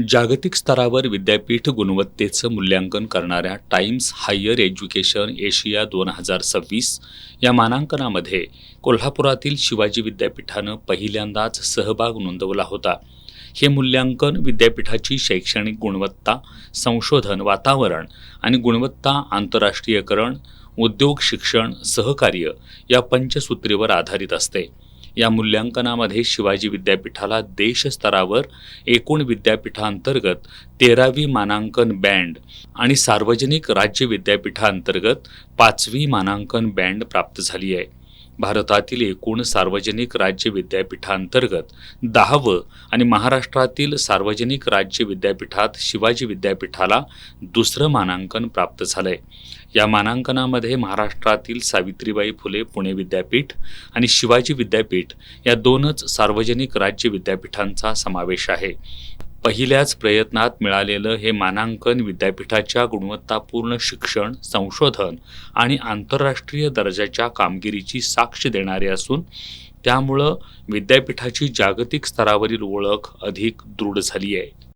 जागतिक स्तरावर विद्यापीठ गुणवत्तेचं मूल्यांकन करणाऱ्या टाइम्स हायर एज्युकेशन एशिया 2026 या मानांकनामध्ये कोल्हापुरातील शिवाजी विद्यापीठानं पहिल्यांदाच सहभाग नोंदवला होता. हे मूल्यांकन विद्यापीठाची शैक्षणिक गुणवत्ता, संशोधन वातावरण आणि गुणवत्ता आंतरराष्ट्रीयकरण, उद्योग, शिक्षण, सहकार्य या पंचसूत्रीवर आधारित असते. या मूल्यांकनामध्ये शिवाजी विद्यापीठाला देशस्तरावर एकूण विद्यापीठांतर्गत 13वी मानांकन बँड आणि सार्वजनिक राज्य विद्यापीठांतर्गत 5वी मानांकन बँड प्राप्त झाली आहे. भारतातील एकूण सार्वजनिक राज्य विद्यापीठांतर्गत 10वं आणि महाराष्ट्रातील सार्वजनिक राज्य विद्यापीठात शिवाजी विद्यापीठाला दुसरं मानांकन प्राप्त झालंय. या मानांकनामध्ये महाराष्ट्रातील सावित्रीबाई फुले पुणे विद्यापीठ आणि शिवाजी विद्यापीठ या दोनच सार्वजनिक राज्य विद्यापीठांचा समावेश आहे. पहिल्याच प्रयत्नात मिळालेलं हे मानांकन विद्यापीठाच्या गुणवत्तापूर्ण शिक्षण, संशोधन आणि आंतरराष्ट्रीय दर्जाच्या कामगिरीची साक्ष देणारे असून त्यामुळं विद्यापीठाची जागतिक स्तरावरील ओळख अधिक दृढ झाली आहे.